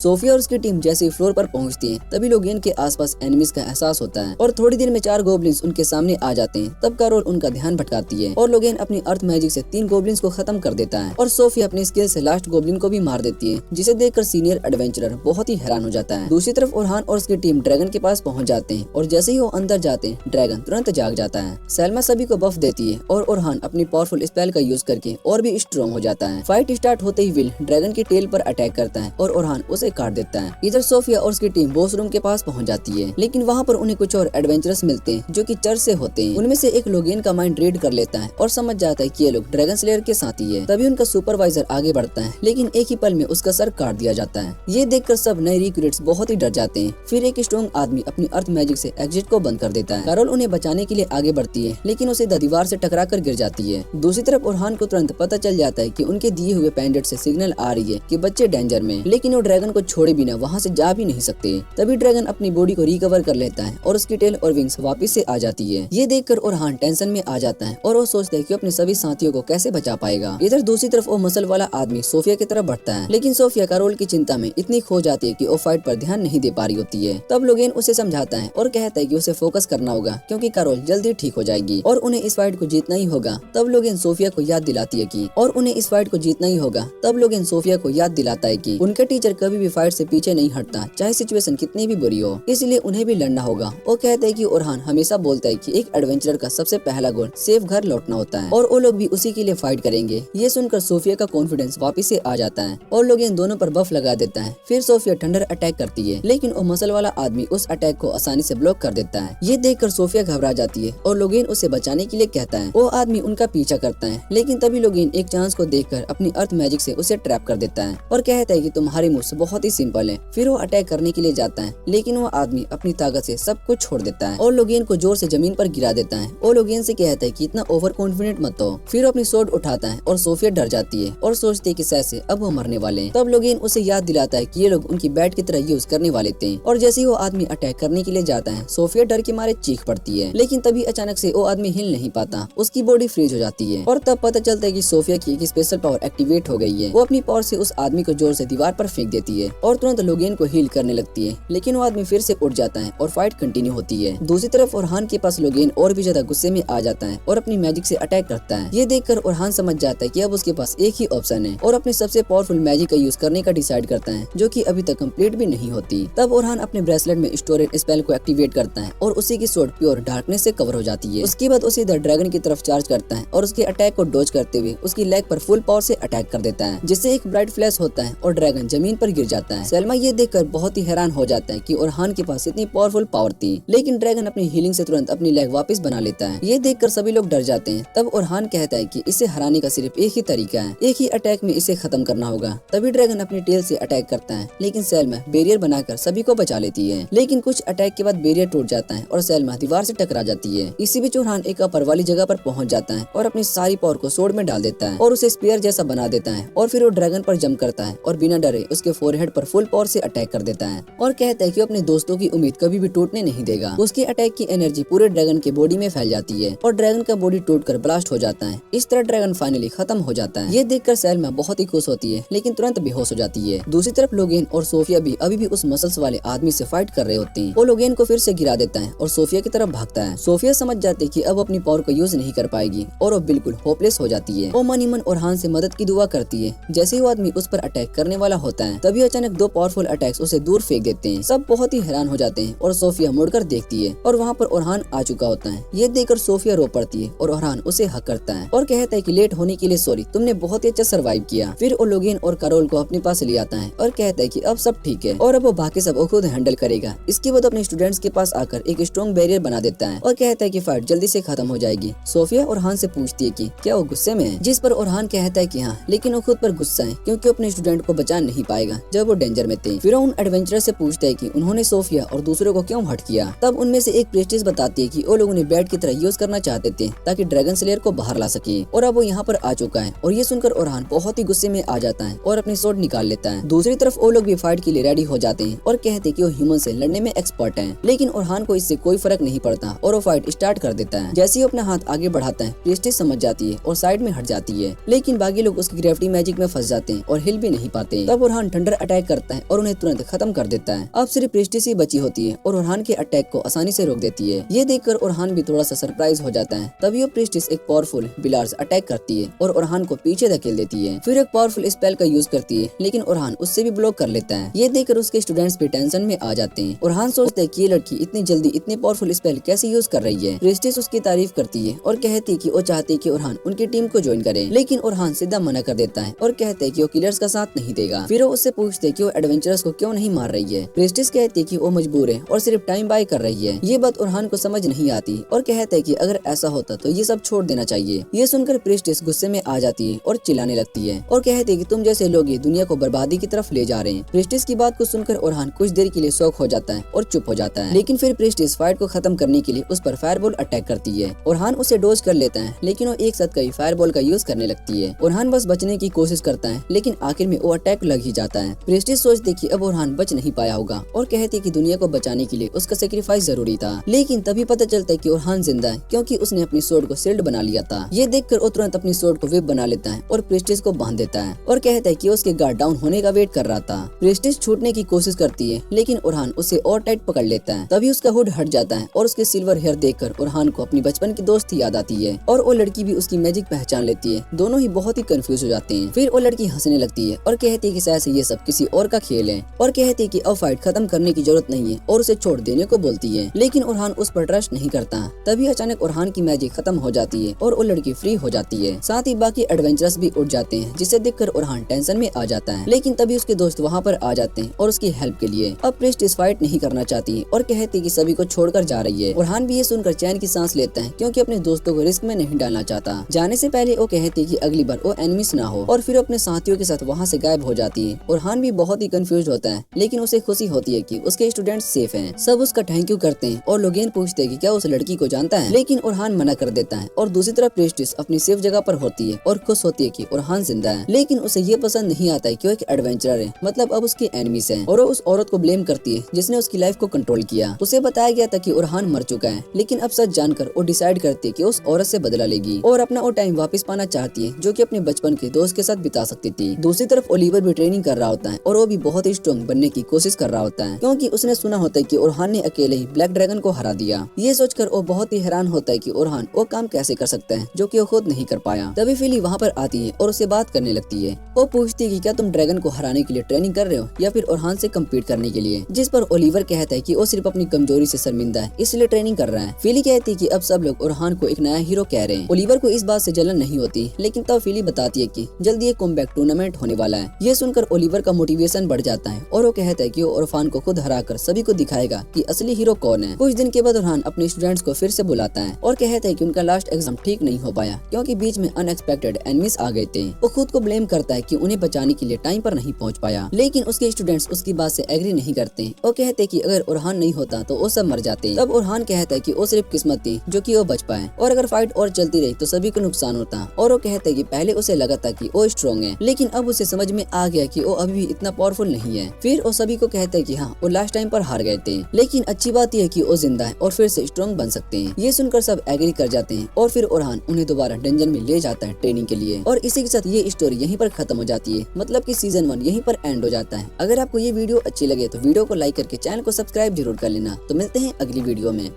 Sophia और उसकी team जैसे ही फ्लोर पर पहुंचती है तभी लोगियन के आसपास एनिमीज का एहसास होता है और थोड़ी देर में 4 गोब्लिन्स उनके सामने आ जाते हैं। तब कैरोल उनका ध्यान भटकाती है और लोगियन अपनी अर्थ मैजिक से 3 गोब्लिन्स को खत्म कर देता है और सोफिया अपनी स्किल से लास्ट गोब्लिन को भी मार देती है, जिसे देखकर सीनियर एडवेंचरर बहुत ही हैरान हो जाता है। दूसरी तरफ ओरहान और उसकी टीम ड्रैगन के पास पहुँच जाते हैं और जैसे ही वो अंदर जाते हैं ड्रैगन तुरंत जाग जाता है। सैल्मा सभी को बफ देती है और ओरहान अपनी पावरफुल स्पेल का यूज करके और भी स्ट्रॉन्ग हो जाता है। फाइट स्टार्ट होते ही विल ड्रैगन की टेल पर अटैक करता है और ओरहान उसे काट देता है। इधर सोफिया और उसकी टीम बॉस रूम के पास पहुंच जाती है, लेकिन वहां पर उन्हें कुछ और एडवेंचरस मिलते हैं जो कि चर्च से होते हैं। उनमें से एक लोगियन का माइंड रीड कर लेता है और समझ जाता है कि ये लोग ड्रैगन स्लेयर के साथी है। तभी उनका सुपरवाइजर आगे बढ़ता है, लेकिन एक ही पल में उसका सर काट दिया जाता है। ये देखकर सब नए रिक्रूट्स बहुत ही डर जाते हैं। फिर एक स्ट्रॉन्ग आदमी अपनी अर्थ मैजिक से एग्जिट को बंद कर देता है। कैरोल उन्हें बचाने के लिए आगे बढ़ती है, लेकिन उसे दीवार से टकरा कर गिर जाती है। दूसरी तरफ ओरहान को तुरंत पता चल जाता है कि उनके दिए हुए पेंडेंट से सिग्नल आ रही है कि बच्चे डेंजर में, लेकिन वो ड्रैगन को छोड़े बिना वहाँ से जा भी नहीं सकते। तभी ड्रैगन अपनी बॉडी को रिकवर कर लेता है और उसकी टेल और विंग्स वापस से आ जाती है। ये देखकर ओरहान टेंशन में आ जाता है और वो सोचता है कि अपने सभी साथियों को कैसे बचा पाएगा। इधर दूसरी तरफ वो मसल वाला आदमी सोफिया की तरफ बढ़ता है, लेकिन सोफिया कैरोल की चिंता में इतनी खो जाती है कि वो फाइट पर ध्यान नहीं दे पा रही होती है। तब लोगेन उसे समझाता है और कहता है कि उसे फोकस करना होगा क्योंकि कैरोल जल्दी ठीक हो जाएगी और उन्हें इस फाइट को जीतना ही होगा। तब लोगेन सोफिया को याद दिलाती है कि और उन्हें इस फाइट को जीतना ही होगा। तब लोगेन सोफिया को याद दिलाता है कि उनका टीचर कभी भी फाइट से पीछे नहीं हटता, चाहे सिचुएशन कितनी भी बुरी हो, इसलिए उन्हें भी लड़ना होगा। वो कहते हैं कि ओरहान हमेशा बोलता है कि एक एडवेंचरर का सबसे पहला गोल सेफ घर लौटना होता है और वो लोग भी उसी के लिए फाइट करेंगे। ये सुनकर सोफिया का कॉन्फिडेंस वापस से आ जाता है और लोग इन दोनों पर बफ लगा देता है। फिर सोफिया थंडर अटैक करती है, लेकिन वो मसल वाला आदमी उस अटैक को आसानी से ब्लॉक कर देता है। ये देखकर सोफिया घबरा जाती है और लोगेन उसे बचाने के लिए कहता है। वो आदमी उनका पीछा करता है, लेकिन तभी लोगेन एक चांस को देखकर अपनी अर्थ मैजिक से उसे ट्रैप कर देता है और कहता है कि तुम्हारी मूव्स बहुत ही सिंपल है। फिर वो अटैक करने के लिए जाता है, लेकिन वो आदमी अपनी ताकत से सब कुछ छोड़ देता है और लोगेन को जोर से जमीन पर गिरा देता है और लोगेन से कहता है कि इतना ओवर कॉन्फिडेंट मत हो। फिर अपनी स्वॉर्ड उठाता है और सोफिया डर जाती है और सोचती है कि शायद से अब वो मरने वाले हैं। तब लोगेन उसे याद दिलाता है कि ये लोग उनकी बैट की तरह यूज करने वाले थे और जैसे ही वो आदमी अटैक करने के लिए जाता है सोफिया डर के मारे चीख पड़ती है, लेकिन तभी अचानक से वो आदमी हिल नहीं पाता, उसकी बॉडी फ्रीज हो जाती है और तब पता चलता है कि सोफिया की एक स्पेशल पावर एक्टिवेट हो गई है। वो अपनी पावर से उस आदमी को जोर से दीवार पर फेंक देती है और तुरंत लोगेन को हील करने लगती है, लेकिन वो आदमी फिर से उठ जाता है और फाइट कंटिन्यू होती है। दूसरी तरफ ओरहान के पास लोगेन और भी ज्यादा गुस्से में आ जाता है और अपनी मैजिक से अटैक करता है। ये देखकर ओरहान समझ जाता है कि अब उसके पास एक ही ऑप्शन है और अपने सबसे पावरफुल मैजिक का यूज करने का डिसाइड करता है, जो कि अभी तक कंप्लीट भी नहीं होती। तब ओरहान अपने ब्रेसलेट में स्टोरेज स्पेल को एक्टिवेट करता है और उसी की स्वॉर्ड प्योर डार्कनेस से कवर हो जाती है। उसके बाद उसे इधर ड्रैगन की तरफ चार्ज करता है और उसके अटैक को डॉज करते हुए उसकी लेग पर फुल पावर से अटैक कर देता है, जिससे एक ब्राइट फ्लैश होता है और ड्रैगन जमीन पर गिर जाता है। सैल्मा ये देखकर बहुत ही हैरान हो जाता है कि ओरहान के पास इतनी पावरफुल पावर थी, लेकिन ड्रैगन अपनी हीलिंग से तुरंत अपनी लेग वापस बना लेता है। ये देखकर सभी लोग डर जाते हैं। तब ओरहान कहता है कि इसे हराने का सिर्फ एक ही तरीका है, एक ही अटैक में इसे खत्म करना होगा। तभी ड्रैगन अपनी टेल से अटैक करता है, लेकिन सैल्मा बैरियर बनाकर सभी को बचा लेती है। लेकिन कुछ अटैक के बाद बैरियर टूट जाता है और सैल्मा दीवार से टकरा जाती है। इसी बीच ओरहान एक अपर वाली जगह पर पहुंच जाता है और अपनी सारी पावर को स्वॉर्ड में डाल देता है और उसे स्पीयर जैसा बना देता है और फिर वो ड्रैगन पर जंप करता है और बिना डरे उसके फोरहेड पर फुल पावर से अटैक कर देता है और कहता है कि अपने दोस्तों की उम्मीद कभी भी टूटने नहीं देगा। उसके अटैक की एनर्जी पूरे ड्रैगन के बॉडी में फैल जाती है और ड्रैगन का बॉडी टूटकर ब्लास्ट हो जाता है। इस तरह ड्रैगन फाइनली खत्म हो जाता है। ये देखकर सैल्मा बहुत ही खुश होती है, लेकिन तुरंत बेहोश हो जाती है। दूसरी तरफ लोगेन और सोफिया भी अभी भी उस मसल्स वाले आदमी से फाइट कर रहे होते हैं। वो लोगेन को फिर से गिरा देता है और सोफिया की तरफ भागता है। सोफिया समझ जाती है कि अब अपनी पावर को यूज नहीं कर पाएगी और वो बिल्कुल होपलेस हो जाती है। वो मन ही मन ओरहान से मदद की दुआ करती है। जैसे ही वो आदमी उस पर अटैक करने वाला होता है, तभी अचानक 2 पावरफुल अटैक्स उसे दूर फेंक देते हैं। सब बहुत ही हैरान हो जाते हैं और सोफिया मुड़कर देखती है और वहाँ पर ओरहान आ चुका होता है। ये देखकर सोफिया रो पड़ती है और ओरहान उसे हक करता है और कहता है कि लेट होने के लिए सॉरी, तुमने बहुत ही अच्छा सर्वाइव किया। फिर वो लोगेन और कैरोल को अपने पास ले आता है और कहता है कि अब सब ठीक है और अब वो बाकी सब खुद हैंडल करेगा। इसके बाद अपने स्टूडेंट्स के पास आकर एक स्ट्रॉन्ग बैरियर बना देता है और कहता है कि फाइट जल्दी से खत्म हो जाएगी। सोफिया ओरहान से पूछती है कि क्या वो गुस्से में है, जिस पर ओरहान कहता है कि हाँ, लेकिन वो खुद पर गुस्सा है क्योंकि अपने स्टूडेंट को बचा नहीं पाएगा जब वो डेंजर में थे। फिर उन एडवेंचरर से पूछता है कि उन्होंने सोफिया और दूसरों को क्यों हर्ट किया। तब उनमें से एक प्रीस्टेस बताती है कि वो लोग उन्हें बैट की तरह यूज करना चाहते थे ताकि ड्रैगन स्लेयर को बाहर ला सके और अब वो यहाँ पर आ चुका है। और ये सुनकर ओरहान बहुत ही गुस्से में आ जाता है और अपनी स्वॉर्ड निकाल लेता है। दूसरी तरफ वो लोग भी फाइट के लिए रेडी हो जाते हैं और कहते हैं कि वो ह्यूमन से लड़ने में एक्सपर्ट हैं, लेकिन ओरहान को इससे कोई फर्क नहीं पड़ता और वो फाइट स्टार्ट कर देता है। जैसे ही अपना हाथ आगे बढ़ाता है, प्रीस्टेस समझ जाती है और साइड में हट जाती है, लेकिन बाकी लोग उसकी ग्रेविटी मैजिक में फंस जाते हैं और हिल भी नहीं पाते। तब ओरहान थंडर अटैक करता है और उन्हें तुरंत खत्म कर देता है। अब सिर्फ प्रेस्टिस ही बची होती है और ओरहान के अटैक को आसानी से रोक देती है। ये देखकर ओरहान भी थोड़ा सा सरप्राइज हो जाता है। तभी वो प्रेस्टिस एक पावरफुल बिलार्ज अटैक करती है और ओरहान को पीछे धकेल देती है। फिर एक पावरफुल स्पेल का यूज करती है, लेकिन ओरहान उससे भी ब्लॉक कर लेता है। ये देखकर उसके स्टूडेंट्स भी टेंशन में आ जाते हैं। ओरहान सोचता है कि ये लड़की इतनी जल्दी इतनी पावरफुल स्पेल कैसे यूज कर रही है। प्रेस्टिस उसकी तारीफ करती है और कहती है कि वो चाहती है कि ओरहान उनकी टीम को ज्वाइन करे, लेकिन ओरहान सीधा मना कर देता है और कहते हैं कि वो किलर्स का साथ नहीं देगा। फिर वो उससे पूछते हैं कि वो एडवेंचरर्स को क्यों नहीं मार रही है। प्रेस्टिस कहती है कि वो मजबूर है और सिर्फ टाइम बाय कर रही है। ये बात ओरहान को समझ नहीं आती और कहते हैं कि अगर ऐसा होता तो ये सब छोड़ देना चाहिए। ये सुनकर प्रेस्टिस गुस्से में आ जाती है और चिल्लाने लगती है और कहती है कि तुम जैसे लोग ये दुनिया को बर्बादी की तरफ ले जा रहे हैं। प्रेस्टिस की बात को सुनकर ओरहान कुछ देर के लिए शॉक हो जाता है और चुप हो जाता है, लेकिन फिर प्रेस्टिस फाइट को खत्म करने के लिए उस पर फायरबॉल अटैक करती है। ओरहान उसे डोज कर लेता है, लेकिन वो एक साथ कई फायरबॉल का यूज करने लगती है। ओरहान बस बचने की कोशिश करता है, लेकिन आखिर में वो अटैक लग ही जाता है। प्रेस्टिस सोचती कि अब ओरहान बच नहीं पाया होगा और कहती कि दुनिया को बचाने के लिए उसका सेक्रीफाइस जरूरी था। लेकिन तभी पता चलता है कि ओरहान जिंदा है, क्योंकि उसने अपनी सोर्ड को शील्ड बना लिया था। ये देखकर वो तुरंत अपनी सोर्ड को विप बना लेता है और प्रेस्टिस को बांध देता है और कहता है कि उसके गार्ड डाउन होने का वेट कर रहा था। प्रेस्टिस छूटने की कोशिश करती है, लेकिन ओरहान उसे और टाइट पकड़ लेता है। तभी उसका हुड हट जाता है और उसके सिल्वर हेयर देखकर ओरहान को अपनी बचपन की दोस्ती याद आती है और वो लड़की भी उसकी मैजिक पहचान लेती है। दोनों ही बहुत ही कंफ्यूज हो जाते हैं। फिर वो लड़की हंसने लगती है और कहती है कि शायद से ये सब किसी और का खेल है और कहती है कि अब फाइट खत्म करने की जरूरत नहीं है और उसे छोड़ देने को बोलती है, लेकिन ओरहान उस पर ट्रस्ट नहीं करता। तभी अचानक ओरहान की मैजिक खत्म हो जाती है और वो लड़की फ्री हो जाती है। साथ ही बाकी एडवेंचरर्स भी उठ जाते हैं, जिसे देखकर ओरहान टेंशन में आ जाता है। लेकिन तभी उसके दोस्त वहाँ पर आ जाते हैं और उसकी हेल्प के लिए। अब प्रेस्टिस फाइट नहीं करना चाहती और कहती कि सभी को छोड़कर जा रही है। ओरहान भी ये सुनकर चैन की सांस लेता है, क्योंकि अपने दोस्तों को रिस्क में नहीं डालना चाहता। जाने से पहले वो कहती कि अगली बार वो एनिमीज ना हो और फिर अपने साथियों के साथ वहाँ से गायब हो जाती है। ओरहान भी बहुत ही कंफ्यूज होता है, लेकिन उसे खुशी होती है कि उसके स्टूडेंट्स सेफ हैं। सब उसका थैंक यू करते हैं और लोगेन पूछते हैं कि क्या उस लड़की को जानता है, लेकिन ओरहान मना कर देता है। और दूसरी तरफ प्रेस्टिस अपनी सेफ जगह पर होती है और खुश होती है कि ओरहान जिंदा है, लेकिन उसे ये पसंद नहीं आता है कि वो एक एडवेंचरर है, मतलब अब उसके एनिमीज हैं। और वो उस औरत को ब्लेम करती है जिसने उसकी लाइफ को कंट्रोल किया। उसे बताया गया था कि ओरहान मर चुका है, लेकिन अब सच जानकर वो डिसाइड करती है कि उस औरत से बदला लेगी और अपना वो टाइम वापस पाना चाहती है जो कि अपने बचपन के दोस्त के साथ बिता सकती थी। दूसरी तरफ ओलिवर भी ट्रेनिंग कर रहा होता है और वो भी बहुत ही स्ट्रॉन्ग बनने की कोशिश कर रहा होता है, क्योंकि उसने सुना होता है कि ओरहान ने अकेले ही ब्लैक ड्रैगन को हरा दिया। ये सोचकर वो बहुत ही हैरान होता है कि ओरहान वो काम कैसे कर सकता है जो कि वो खुद नहीं कर पाया। तभी फिली वहाँ पर आती है और उसे बात करने लगती है। वो पूछती है कि क्या तुम ड्रैगन को हराने के लिए ट्रेनिंग कर रहे हो या फिर ओरहान से कम्पीट करने के लिए, जिस पर ओलिवर कहता है कि वो सिर्फ अपनी कमजोरी से शर्मिंदा है, इसलिए ट्रेनिंग कर रहा है। फिली कहती है कि अब सब लोग ओरहान को एक नया हीरो कह रहे हैं। ओलिवर को इस बात से जलन नहीं होती, लेकिन तब फिली बताती है कि जल्दी एक कमबैक टूर्नामेंट होने वाला है। ये सुनकर ओलिवर का मोटिवेशन बढ़ जाता है और वो कहता है कि वो ओरहान को खुद हराकर सभी को दिखाएगा कि असली हीरो कौन है। कुछ दिन के बाद ओरहान अपने स्टूडेंट्स को फिर से बुलाता है और कहता है कि उनका लास्ट एग्जाम ठीक नहीं हो पाया, क्योंकि बीच में अनएक्सपेक्टेड एनिमीज आ गए थे। वो खुद को ब्लेम करता है कि उन्हें बचाने के लिए टाइम पर नहीं पहुंच पाया, लेकिन उसके स्टूडेंट्स उसकी बात से एग्री नहीं करते। वो कहते कि अगर ओरहान नहीं होता तो वो सब मर जाते। तब ओरहान कहता है कि वो सिर्फ किस्मत थी जो कि वो बच पाए, और अगर फाइट और चलती रही तो सभी को नुकसान होता। और वो कहते कि पहले उसे लगा था कि वो स्ट्रॉन्ग है, लेकिन अब उसे समझ में आ गया कि वो अभी भी इतना पावरफुल नहीं है। फिर वो सभी को कहता है कि हाँ, वो लास्ट टाइम पर हार गए थे, लेकिन अच्छी बात यह है कि वो जिंदा है और फिर से स्ट्रॉन्ग बन सकते हैं। ये सुनकर सब एग्री कर जाते हैं और फिर ओरहान उन्हें दोबारा डंजन में ले जाता है ट्रेनिंग के लिए। और इसी के साथ ये स्टोरी यहीं पर खत्म हो जाती है, मतलब कि सीजन 1 यहीं पर एंड हो जाता है। अगर आपको ये वीडियो अच्छी लगे तो वीडियो को लाइक करके चैनल को सब्सक्राइब जरूर कर लेना। तो मिलते हैं अगली वीडियो में।